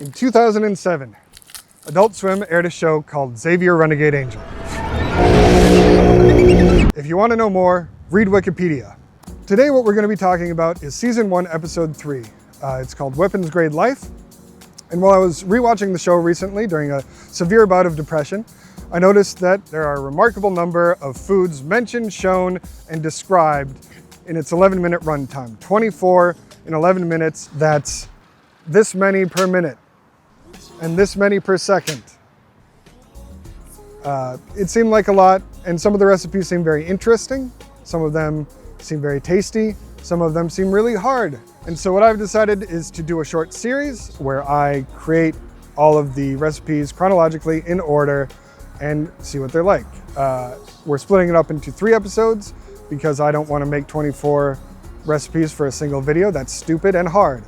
In 2007, Adult Swim aired a show called Xavier, Renegade Angel. If you want to know more, read Wikipedia. Today what we're going to be talking about is Season 1, Episode 3. It's called Weapons Grade Life. And while I was rewatching the show recently during a severe bout of depression, I noticed that there are a remarkable number of foods mentioned, shown, and described in its 11-minute runtime. 24 in 11 minutes, that's this many per minute and this many per second. It seemed like a lot, and some of the recipes seem very interesting. Some of them seem very tasty. Some of them seem really hard. And so what I've decided is to do a short series where I create all of the recipes chronologically in order and see what they're like. We're splitting it up into 3 episodes because I don't want to make 24 recipes for a single video. That's stupid and hard.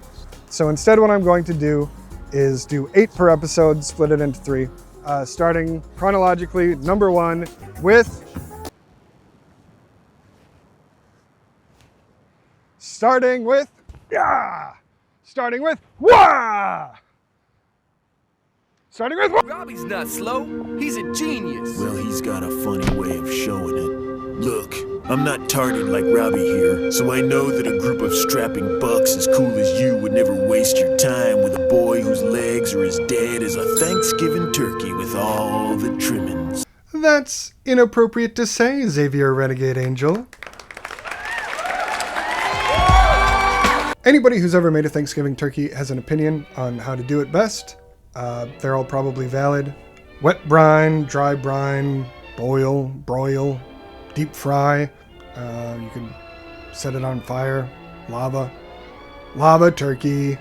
So instead what I'm going to do is do 8 per episode, split it into 3. Starting chronologically, number 1 with... Starting with Robbie's not slow. He's a genius. Well, he's got a funny way of showing it. Look, I'm not tarted like Robbie here, so I know that a group of strapping bucks as cool as you would never waste your time with a boy whose legs are as dead as a Thanksgiving turkey with all the trimmings. That's inappropriate to say, Xavier Renegade Angel. Anybody who's ever made a Thanksgiving turkey has an opinion on how to do it best. They're all probably valid. Wet brine, dry brine, boil, broil, deep fry. You can set it on fire. Lava turkey.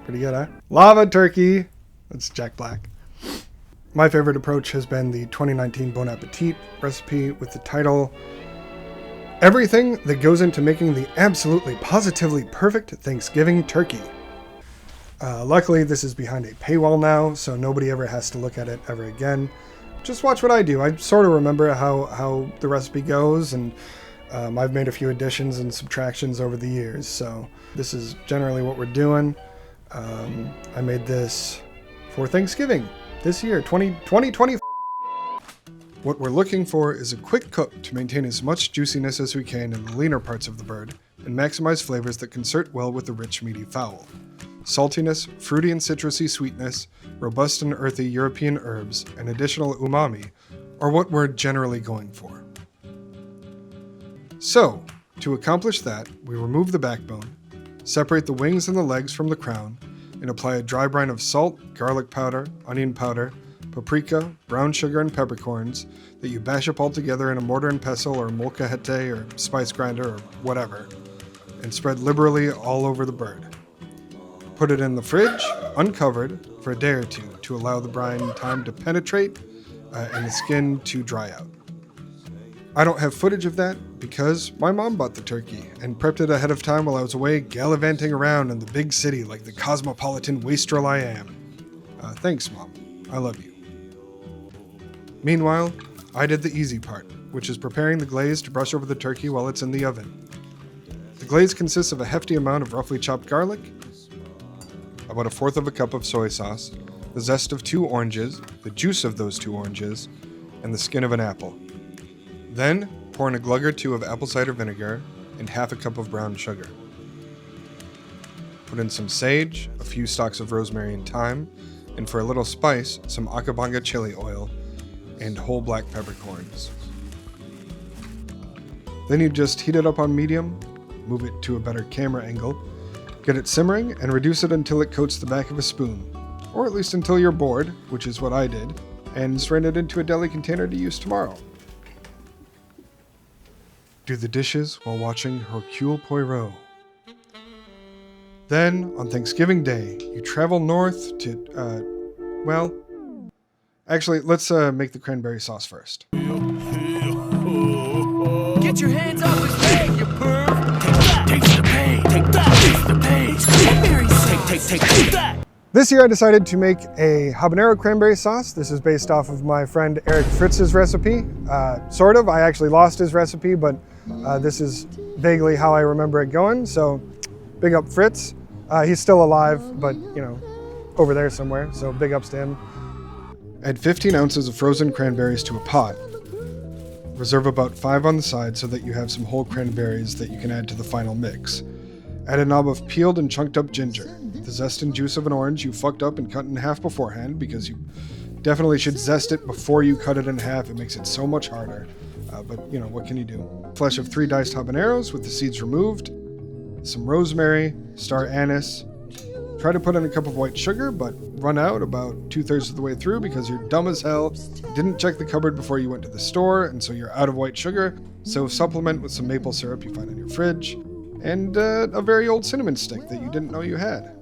Pretty good, huh? Lava turkey. That's Jack Black. My favorite approach has been the 2019 Bon Appetit recipe with the title, Everything that goes into making the absolutely positively perfect Thanksgiving turkey. Luckily, this is behind a paywall now, so nobody ever has to look at it ever again. Just watch what I do. I sort of remember how the recipe goes, and I've made a few additions and subtractions over the years, so this is generally what we're doing. I made this for Thanksgiving this year, 2020. What we're looking for is a quick cook to maintain as much juiciness as we can in the leaner parts of the bird and maximize flavors that concert well with the rich meaty fowl. Saltiness, fruity and citrusy sweetness, robust and earthy European herbs, and additional umami are what we're generally going for. So, to accomplish that, we remove the backbone, separate the wings and the legs from the crown, and apply a dry brine of salt, garlic powder, onion powder, paprika, brown sugar, and peppercorns that you bash up all together in a mortar and pestle or molcajete or spice grinder or whatever, and spread liberally all over the bird. Put it in the fridge, uncovered, for a day or two to allow the brine time to penetrate and the skin to dry out. I don't have footage of that because my mom bought the turkey and prepped it ahead of time while I was away gallivanting around in the big city like the cosmopolitan wastrel I am. Thanks, Mom. I love you. Meanwhile, I did the easy part, which is preparing the glaze to brush over the turkey while it's in the oven. The glaze consists of a hefty amount of roughly chopped garlic, about 1/4 cup of soy sauce, the zest of 2 oranges, the juice of those 2 oranges, and the skin of an apple. Then, pour in a glug or 2 of apple cider vinegar and 1/2 cup of brown sugar. Put in some sage, a few stalks of rosemary and thyme, and for a little spice, some acabanga chili oil and whole black peppercorns. Then you just heat it up on medium, move it to a better camera angle, get it simmering, and reduce it until it coats the back of a spoon, or at least until you're bored, which is what I did, and strain it into a deli container to use tomorrow. Do the dishes while watching Hercule Poirot. Then, on Thanksgiving Day, you travel north to, actually, let's make the cranberry sauce first. Get your hands off his head, you perv! Take that! Taste the pain! Take that! Taste the pain! Cranberry sauce! Take that! This year I decided to make a habanero cranberry sauce. This is based off of my friend Eric Fritz's recipe. Sort of. I actually lost his recipe, but this is vaguely how I remember it going. So big up Fritz. He's still alive, but you know, over there somewhere, so big ups to him. Add 15 ounces of frozen cranberries to a pot. Reserve about 5 on the side so that you have some whole cranberries that you can add to the final mix. Add a knob of peeled and chunked up ginger. The zest and juice of an orange you fucked up and cut in half beforehand, because you definitely should zest it before you cut it in half. It makes it so much harder. But, you know, what can you do? Flesh of 3 diced habaneros with the seeds removed. Some rosemary, star anise. Try to put in a cup of white sugar, but run out about 2/3 of the way through because you're dumb as hell. Didn't check the cupboard before you went to the store, and so you're out of white sugar. So supplement with some maple syrup you find in your fridge, and a very old cinnamon stick that you didn't know you had.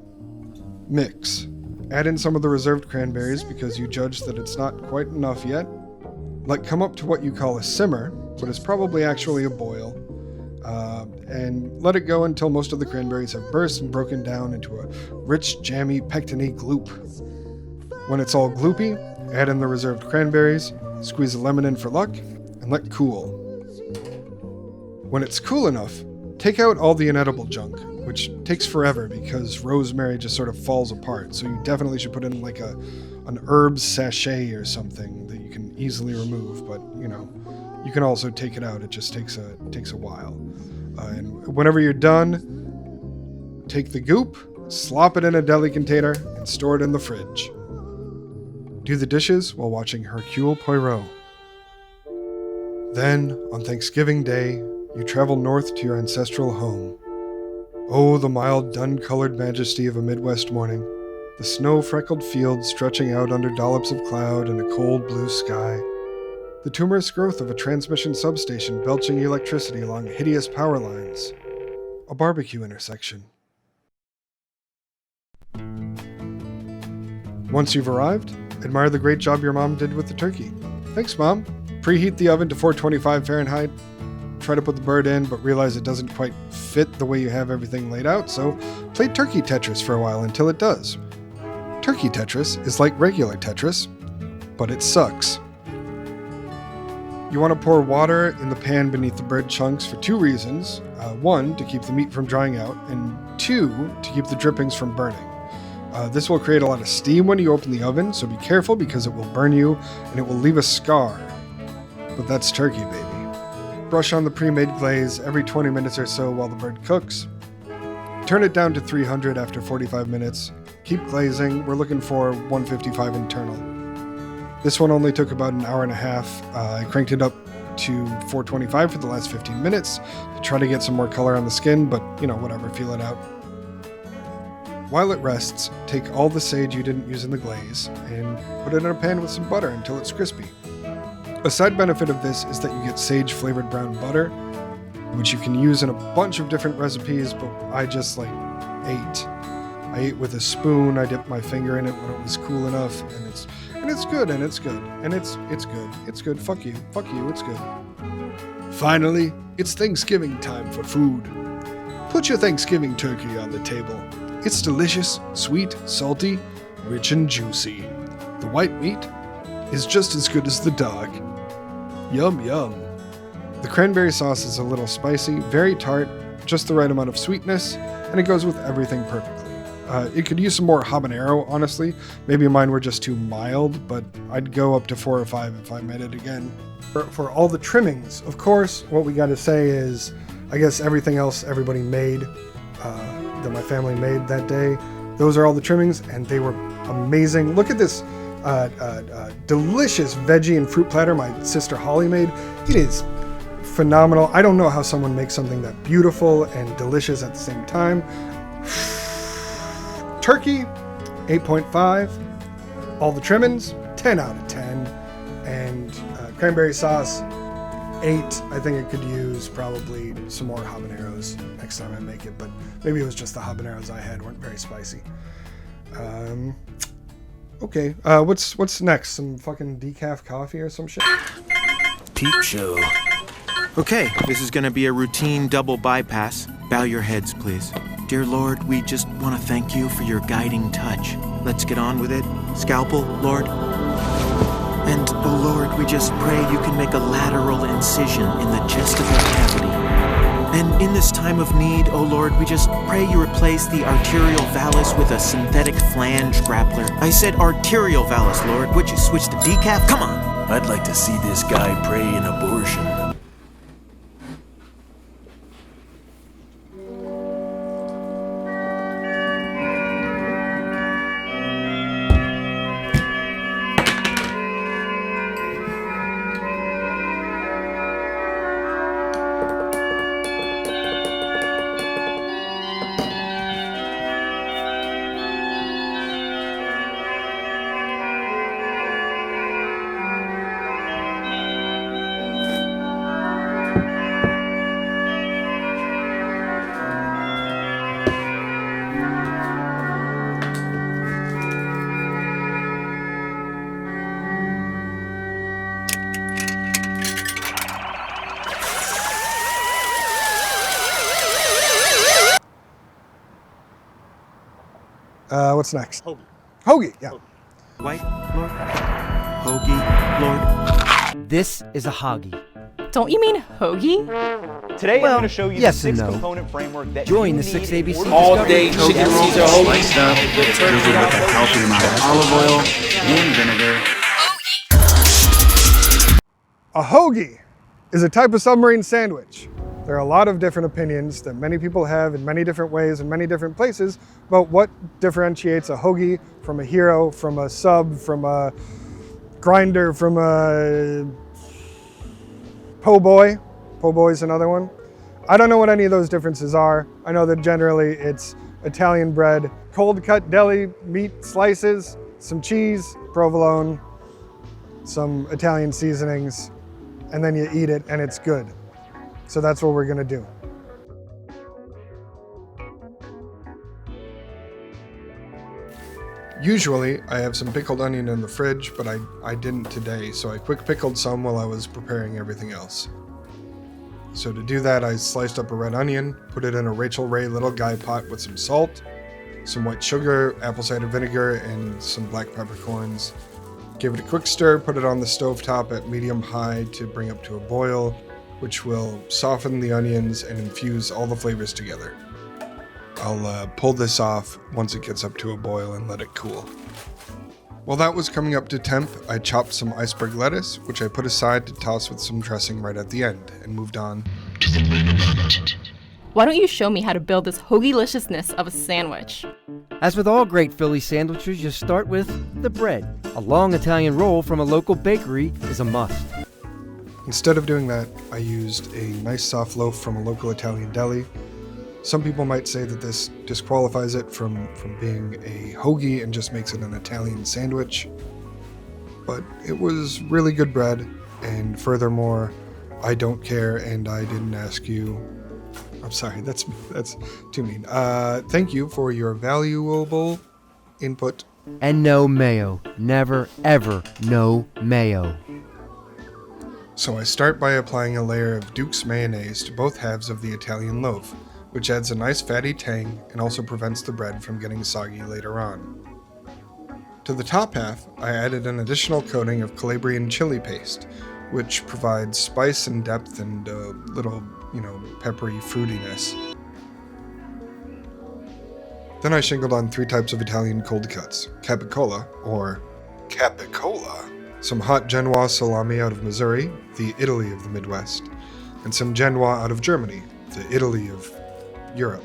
Mix. Add in some of the reserved cranberries because you judge that it's not quite enough yet. Let come up to what you call a simmer, but it's probably actually a boil. And let it go until most of the cranberries have burst and broken down into a rich, jammy, pectiny gloop. When it's all gloopy, add in the reserved cranberries, squeeze a lemon in for luck, and let cool. When it's cool enough, take out all the inedible junk, which takes forever because rosemary just sort of falls apart, so you definitely should put in like an herbs sachet or something that you can easily remove, but you know, you can also take it out. It just takes a while. And whenever you're done, take the goop, slop it in a deli container, and store it in the fridge. Do the dishes while watching Hercule Poirot. Then, on Thanksgiving Day, you travel north to your ancestral home. Oh, the mild, dun-colored majesty of a Midwest morning, the snow-freckled fields stretching out under dollops of cloud and a cold blue sky. The tumorous growth of a transmission substation belching electricity along hideous power lines. A barbecue intersection. Once you've arrived, admire the great job your mom did with the turkey. Thanks, Mom. Preheat the oven to 425 Fahrenheit. Try to put the bird in, but realize it doesn't quite fit the way you have everything laid out, so play Turkey Tetris for a while until it does. Turkey Tetris is like regular Tetris, but it sucks. You want to pour water in the pan beneath the bird chunks for 2 reasons. 1, to keep the meat from drying out, and 2, to keep the drippings from burning. This will create a lot of steam when you open the oven, so be careful because it will burn you and it will leave a scar. But that's turkey, baby. Brush on the pre-made glaze every 20 minutes or so while the bird cooks. Turn it down to 300 after 45 minutes. Keep glazing. We're looking for 155 internal. This one only took about an hour and a half. I cranked it up to 425 for the last 15 minutes to try to get some more color on the skin, but, you know, whatever, feel it out. While it rests, take all the sage you didn't use in the glaze and put it in a pan with some butter until it's crispy. A side benefit of this is that you get sage-flavored brown butter, which you can use in a bunch of different recipes, but I just, ate. I ate with a spoon, I dipped my finger in it when it was cool enough, and it's good, and it's good, and it's good, it's good, fuck you, it's good. Finally, it's Thanksgiving time for food. Put your Thanksgiving turkey on the table. It's delicious, sweet, salty, rich and juicy. The white meat is just as good as the dark. Yum yum. The cranberry sauce is a little spicy, very tart, just the right amount of sweetness, and it goes with everything perfectly. It could use some more habanero, honestly. Maybe mine were just too mild, but I'd go up to 4 or 5 if I made it again. For all the trimmings, of course, what we got to say is, I guess everything else everybody made, that my family made that day, those are all the trimmings, and they were amazing. Look at this delicious veggie and fruit platter my sister Holly made. It is phenomenal. I don't know how someone makes something that beautiful and delicious at the same time. Turkey, 8.5. All the trimmings, 10 out of 10. And cranberry sauce, 8. I think it could use probably some more habaneros next time I make it, but maybe it was just the habaneros I had weren't very spicy. Okay, what's next? Some fucking decaf coffee or some shit? Peep show. Okay, this is gonna be a routine double bypass. Bow your heads, please. Dear Lord, we just want to thank you for your guiding touch. Let's get on with it. Scalpel, Lord. And, oh Lord, we just pray you can make a lateral incision in the chest of your cavity. And in this time of need, O Lord, we just pray you replace the arterial vallus with a synthetic flange grappler. I said arterial vallus, Lord. Would you switch to decaf? Come on! I'd like to see this guy pray an abortion. What's next? Hoagie. Hoagie, yeah. White, Lord? Hoagie, Lord? This is a Hoagie. Don't you mean hoagie? Today Well, I'm going to show you yes the and 6-component framework that Join you the need 6 in ABC order to All start day making chicken Caesar Caesar hoagie. Sliced up, filled with a healthy amount of olive oil and vinegar. A hoagie is a type of submarine sandwich. There are a lot of different opinions that many people have in many different ways in many different places about what differentiates a hoagie from a hero, from a sub, from a grinder, from a po' boy. Po' boy is another one. I don't know what any of those differences are. I know that generally it's Italian bread, cold cut deli meat slices, some cheese, provolone, some Italian seasonings, and then you eat it and it's good. So that's what we're gonna do. Usually I have some pickled onion in the fridge, but I didn't today, so I quick pickled some while I was preparing everything else. So to do that, I sliced up a red onion, put it in a Rachel Ray little guy pot with some salt, some white sugar, apple cider vinegar, and some black peppercorns. Give it a quick stir, put it on the stovetop at medium-high to bring up to a boil, which will soften the onions and infuse all the flavors together. I'll pull this off once it gets up to a boil and let it cool. While that was coming up to temp, I chopped some iceberg lettuce, which I put aside to toss with some dressing right at the end, and moved on to the main event. Why don't you show me how to build this hoagie-liciousness of a sandwich? As with all great Philly sandwiches, you start with the bread. A long Italian roll from a local bakery is a must. Instead of doing that, I used a nice soft loaf from a local Italian deli. Some people might say that this disqualifies it from being a hoagie and just makes it an Italian sandwich. But it was really good bread, and furthermore, I don't care and I didn't ask you. I'm sorry, that's too mean. Thank you for your valuable input. And no mayo. Never, ever no mayo. So I start by applying a layer of Duke's mayonnaise to both halves of the Italian loaf, which adds a nice fatty tang and also prevents the bread from getting soggy later on. To the top half, I added an additional coating of Calabrian chili paste, which provides spice and depth and a little, peppery fruitiness. Then I shingled on 3 types of Italian cold cuts: capicola, or capicola, some hot Genoa salami out of Missouri, the Italy of the Midwest, and some Genoa out of Germany, the Italy of Europe.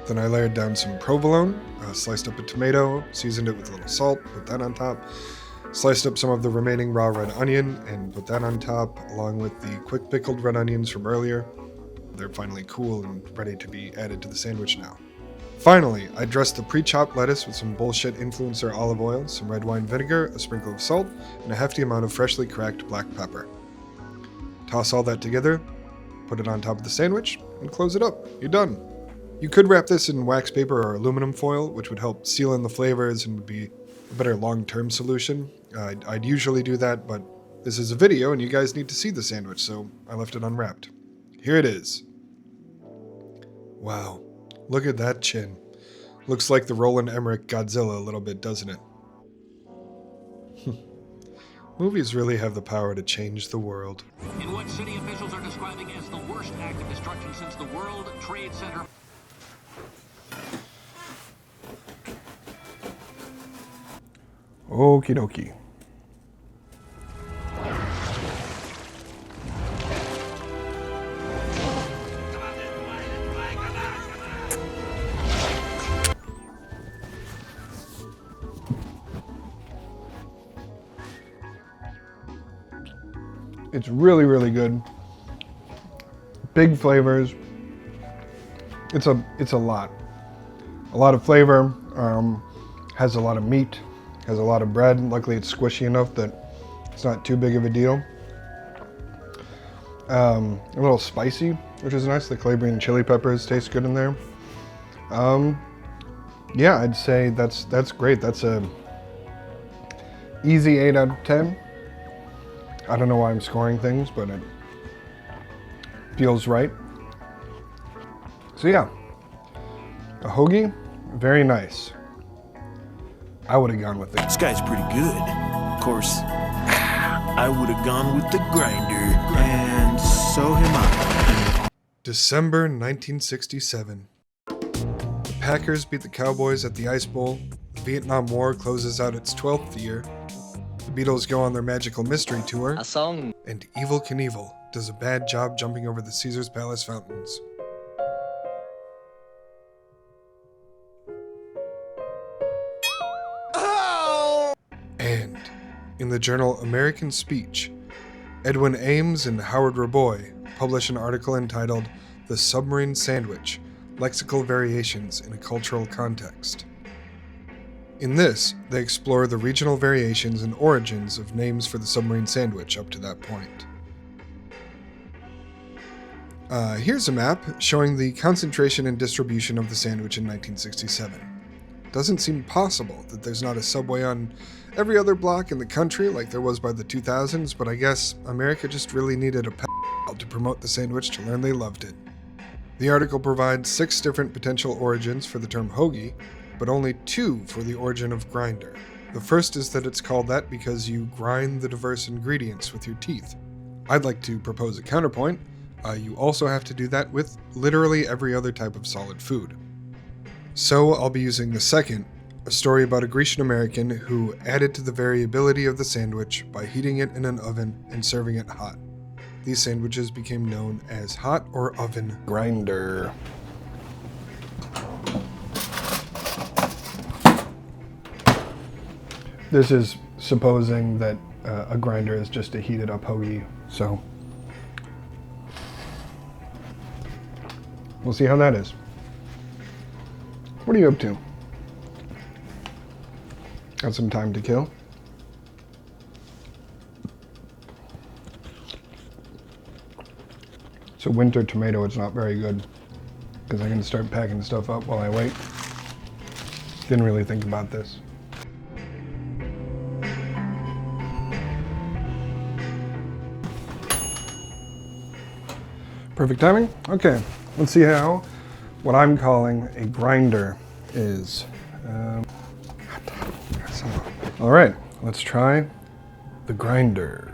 Then I layered down some provolone, sliced up a tomato, seasoned it with a little salt, put that on top, sliced up some of the remaining raw red onion and put that on top, along with the quick pickled red onions from earlier. They're finally cool and ready to be added to the sandwich now. Finally, I dressed the pre-chopped lettuce with some bullshit influencer olive oil, some red wine vinegar, a sprinkle of salt, and a hefty amount of freshly cracked black pepper. Toss all that together, put it on top of the sandwich, and close it up. You're done. You could wrap this in wax paper or aluminum foil, which would help seal in the flavors and would be a better long-term solution. I'd usually do that, but this is a video and you guys need to see the sandwich, so I left it unwrapped. Here it is. Wow, look at that chin. Looks like the Roland Emmerich Godzilla a little bit, doesn't it? Movies really have the power to change the world. In what city officials are describing destruction since the World Trade Center. Okie dokie. It's really, really good. Big flavors. It's a lot of flavor. Has a lot of meat. Has a lot of bread. Luckily, it's squishy enough that it's not too big of a deal. A little spicy, which is nice. The clay green chili peppers taste good in there. Yeah, I'd say that's great. That's a easy 8 out of 10. I don't know why I'm scoring things, but it feels right. So yeah, a hoagie, very nice. I would have gone with it. This guy's pretty good. Of course, I would have gone with the grinder. And so am I. December 1967. The Packers beat the Cowboys at the Ice Bowl. The Vietnam War closes out its 12th year. The Beatles go on their magical mystery tour. A song. And Evel Knievel does a bad job jumping over the Caesar's Palace fountains. And in the journal American Speech, Edwin Ames and Howard Raboy publish an article entitled The Submarine Sandwich, Lexical Variations in a Cultural Context. In this, they explore the regional variations and origins of names for the submarine sandwich up to that point. Here's a map showing the concentration and distribution of the sandwich in 1967. Doesn't seem possible that there's not a Subway on every other block in the country like there was by the 2000s, but I guess America just really needed a pal to promote the sandwich to learn they loved it. The article provides 6 different potential origins for the term hoagie, but only 2 for the origin of grinder. The first is that it's called that because you grind the diverse ingredients with your teeth. I'd like to propose a counterpoint. You also have to do that with literally every other type of solid food. So I'll be using the second, a story about a Grecian American who added to the variability of the sandwich by heating it in an oven and serving it hot. These sandwiches became known as hot or oven grinder. This is supposing that a grinder is just a heated up hoagie, so we'll see how that is. What are you up to? Got some time to kill? It's a winter tomato, it's not very good because I can start packing stuff up while I wait. Didn't really think about this. Perfect timing? Okay, let's see how what I'm calling a grinder is. All right, let's try the grinder.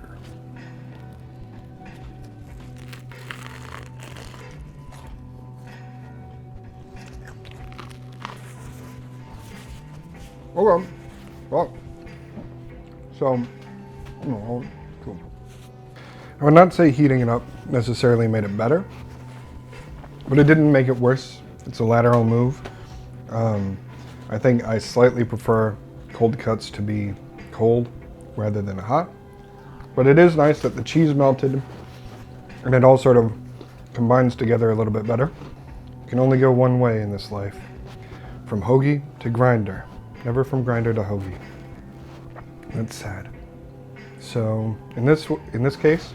Okay, well, so, cool. I would not say heating it up necessarily made it better, but it didn't make it worse. It's a lateral move. I think I slightly prefer cold cuts to be cold rather than hot, but it is nice that the cheese melted and it all sort of combines together a little bit better. You can only go one way in this life, from hoagie to grinder, never from grinder to hoagie. That's sad. So in this case,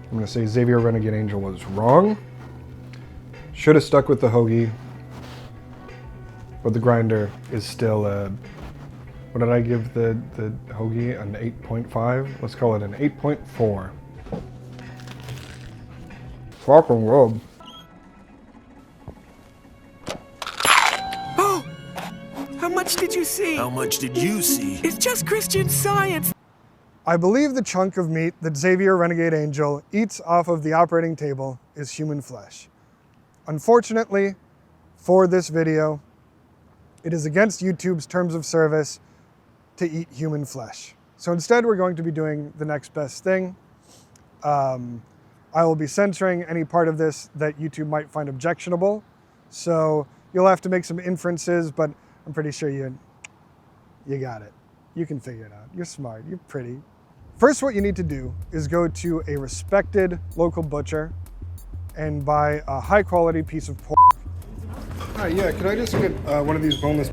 I'm going to say Xavier Renegade Angel was wrong. Should have stuck with the hoagie, but the grinder is still what did I give the hoagie? An 8.5? Let's call it an 8.4. Fucking good. Oh! How much did you see? How much did you see? It's just Christian Science. I believe the chunk of meat that Xavier, Renegade Angel, eats off of the operating table is human flesh. Unfortunately, for this video, it is against YouTube's terms of service to eat human flesh. So instead, we're going to be doing the next best thing. I will be censoring any part of this that YouTube might find objectionable. So you'll have to make some inferences, but I'm pretty sure you got it. You can figure it out. You're smart, you're pretty. First, what you need to do is go to a respected local butcher and buy a high quality piece of pork. Hi, yeah, could I just get one of these boneless?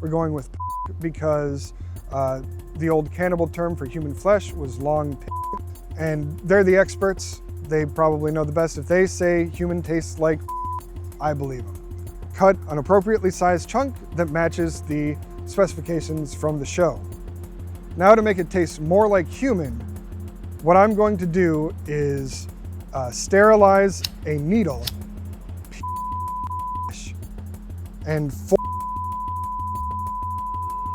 We're going with because the old cannibal term for human flesh was long pig, and they're the experts. They probably know the best. If they say human tastes like, I believe them. Cut an appropriately sized chunk that matches the specifications from the show. Now, to make it taste more like human, what I'm going to do is sterilize a needle and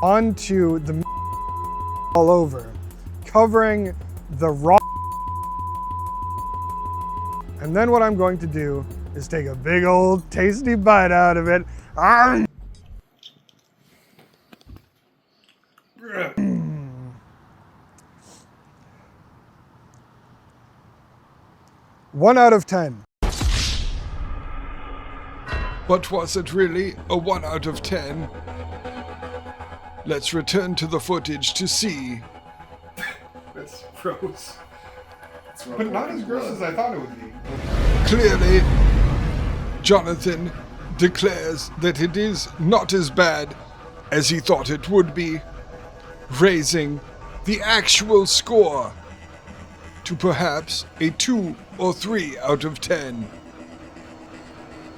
onto the all over, covering the raw. And then what I'm going to do is take a big old tasty bite out of it. 1 out of 10. But was it really a 1 out of 10? Let's return to the footage to see. That's gross. But not as gross as I thought it would be. Clearly, Jonathan declares that it is not as bad as he thought it would be, raising the actual score to perhaps a 2 or 3 out of 10.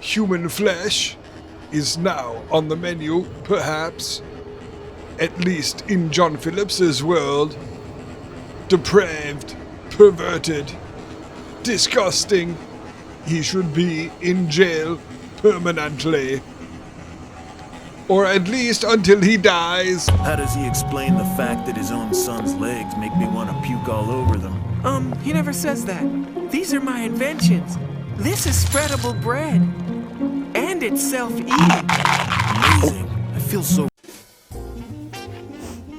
Human flesh is now on the menu, perhaps, at least in John Phillips's world. Depraved, perverted, disgusting. He should be in jail permanently. Or at least until he dies. How does he explain the fact that his own son's legs make me want to puke all over them? He never says that. These are my inventions. This is spreadable bread. And it's self-eating. Amazing. I feel so...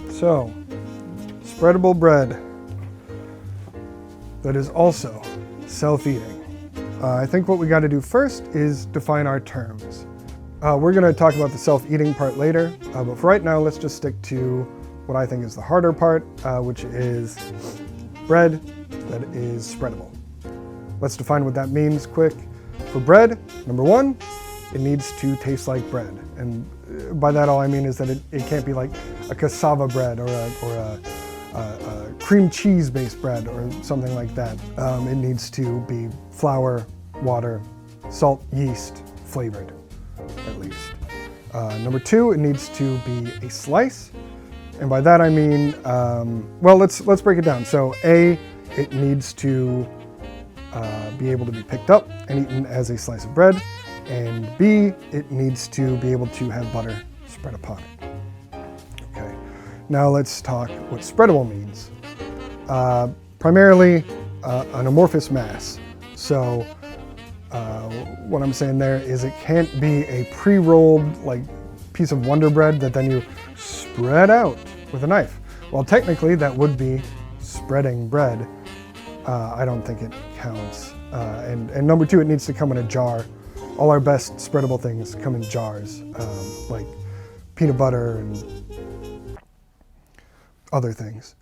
So, spreadable bread that is also self-eating. I think what we got to do first is define our terms. We're going to talk about the self-eating part later, but for right now, let's just stick to what I think is the harder part, which is bread that is spreadable. Let's define what that means quick. For bread, number one, it needs to taste like bread. And by that, all I mean is that it can't be like a cassava bread or a cream cheese-based bread or something like that. It needs to be flour, water, salt, yeast flavored, at least. Number two, it needs to be a slice. And by that I mean, well, let's break it down. So A, it needs to be able to be picked up and eaten as a slice of bread. And B, it needs to be able to have butter spread upon it. Okay, now let's talk what spreadable means. Primarily an amorphous mass. So what I'm saying there is it can't be a pre-rolled like piece of Wonder Bread that then you spread out with a knife. Well, technically that would be spreading bread. I don't think it counts. And number two, it needs to come in a jar. All our best spreadable things come in jars, like peanut butter and other things.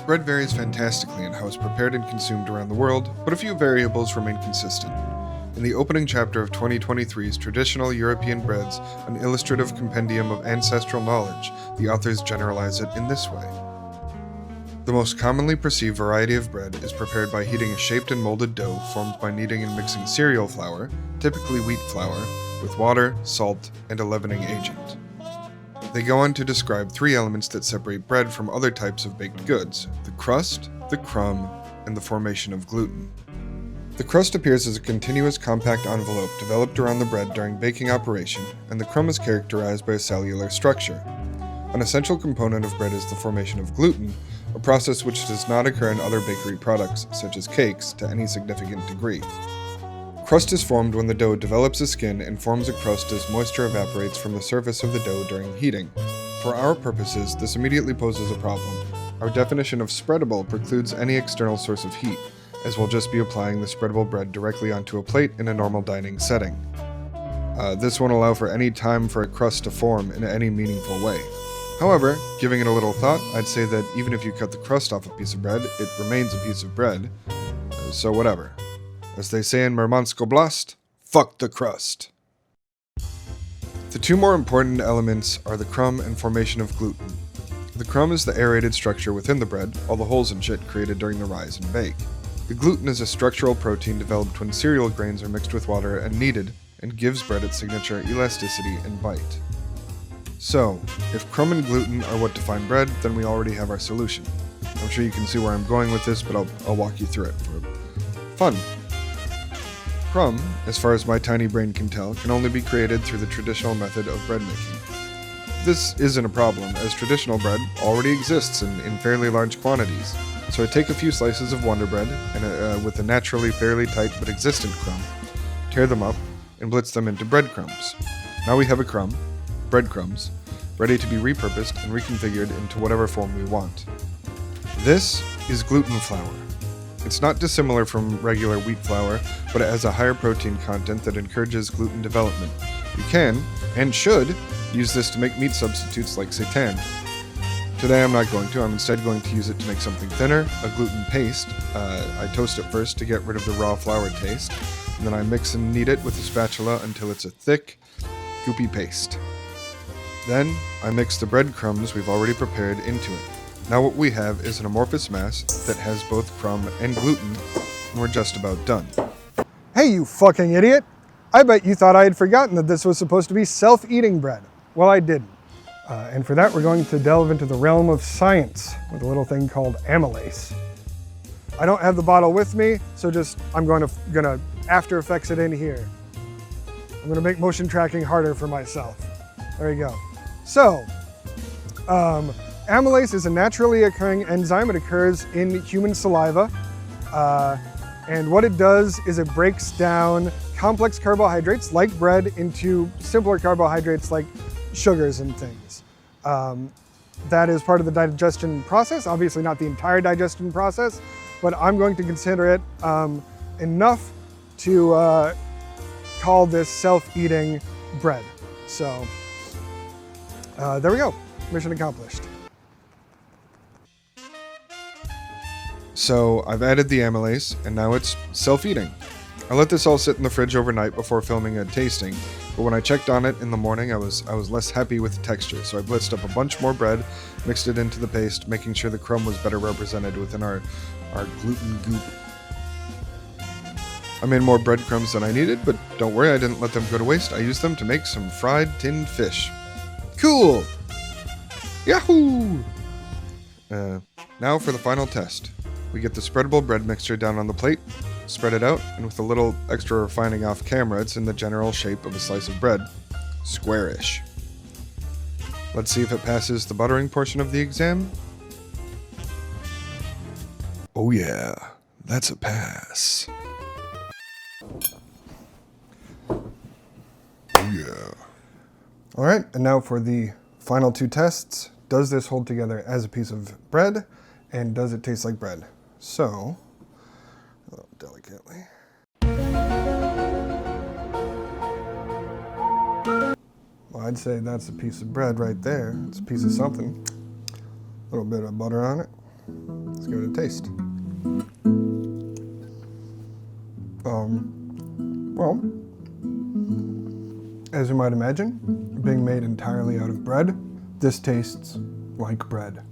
Bread varies fantastically in how it's prepared and consumed around the world, but a few variables remain consistent. In the opening chapter of 2023's Traditional European Breads, an illustrative compendium of ancestral knowledge, the authors generalize it in this way. The most commonly perceived variety of bread is prepared by heating a shaped and molded dough formed by kneading and mixing cereal flour, typically wheat flour, with water, salt, and a leavening agent. They go on to describe three elements that separate bread from other types of baked goods: the crust, the crumb, and the formation of gluten. The crust appears as a continuous compact envelope developed around the bread during baking operation, and the crumb is characterized by a cellular structure. An essential component of bread is the formation of gluten, a process which does not occur in other bakery products, such as cakes, to any significant degree. Crust is formed when the dough develops a skin and forms a crust as moisture evaporates from the surface of the dough during heating. For our purposes, this immediately poses a problem. Our definition of spreadable precludes any external source of heat, as we'll just be applying the spreadable bread directly onto a plate in a normal dining setting. This won't allow for any time for a crust to form in any meaningful way. However, giving it a little thought, I'd say that even if you cut the crust off a piece of bread, it remains a piece of bread, so whatever. As they say in Murmansk Oblast, fuck the crust. The two more important elements are the crumb and formation of gluten. The crumb is the aerated structure within the bread, all the holes and shit created during the rise and bake. The gluten is a structural protein developed when cereal grains are mixed with water and kneaded, and gives bread its signature elasticity and bite. So, if crumb and gluten are what define bread, then we already have our solution. I'm sure you can see where I'm going with this, but I'll walk you through it for fun. Crumb, as far as my tiny brain can tell, can only be created through the traditional method of bread making. This isn't a problem, as traditional bread already exists in fairly large quantities. So I take a few slices of Wonder Bread, and with a naturally fairly tight but existent crumb, tear them up, and blitz them into breadcrumbs. Now we have a crumb, breadcrumbs, ready to be repurposed and reconfigured into whatever form we want. This is gluten flour. It's not dissimilar from regular wheat flour, but it has a higher protein content that encourages gluten development. You can, and should, use this to make meat substitutes like seitan. Today I'm not going to, I'm instead going to use it to make something thinner, a gluten paste. I toast it first to get rid of the raw flour taste, and then I mix and knead it with a spatula until it's a thick, goopy paste. Then I mix the breadcrumbs we've already prepared into it. Now what we have is an amorphous mass that has both crumb and gluten, and we're just about done. Hey, you fucking idiot! I bet you thought I had forgotten that this was supposed to be self-eating bread. Well, I didn't. And for that, we're going to delve into the realm of science with a little thing called amylase. I don't have the bottle with me, so I'm gonna After Effects it in here. I'm gonna make motion tracking harder for myself. There you go. So, amylase is a naturally occurring enzyme. It occurs in human saliva. And what it does is it breaks down complex carbohydrates like bread into simpler carbohydrates like sugars and things. That is part of the digestion process. Obviously not the entire digestion process, but I'm going to consider it enough to call this self-eating bread. So there we go, mission accomplished. So I've added the amylase, and now it's self-eating. I let this all sit in the fridge overnight before filming a tasting, but when I checked on it in the morning, I was less happy with the texture, so I blitzed up a bunch more bread, mixed it into the paste, making sure the crumb was better represented within our gluten goop. I made more breadcrumbs than I needed, but don't worry, I didn't let them go to waste. I used them to make some fried tinned fish. Cool! Yahoo! Now for the final test. We get the spreadable bread mixture down on the plate, spread it out, and with a little extra refining off camera, it's in the general shape of a slice of bread. Squarish. Let's see if it passes the buttering portion of the exam. Oh yeah, that's a pass. Oh yeah. Alright, and now for the final two tests. Does this hold together as a piece of bread? And does it taste like bread? So, delicately. Well, I'd say that's a piece of bread right there. It's a piece of something. A little bit of butter on it. Let's give it a taste. Well, as you might imagine, being made entirely out of bread, this tastes like bread.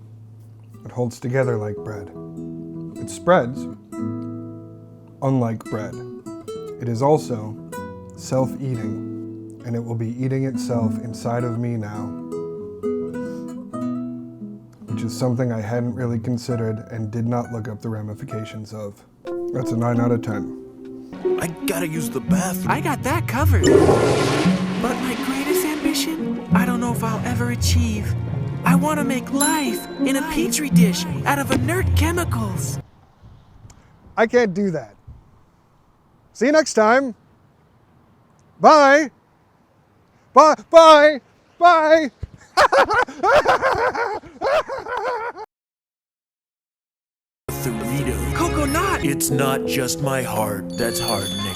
It holds together like bread. It spreads, unlike bread. It is also self-eating, and it will be eating itself inside of me now, which is something I hadn't really considered and did not look up the ramifications of. That's a 9 out of 10. I gotta use the bathroom. I got that covered. But my greatest ambition, I don't know if I'll ever achieve. I want to make life in a petri dish out of inert chemicals. I can't do that. See you next time. Bye. Bye. Bye. Bye. Thurito. Coconut! It's not just my heart that's hardening.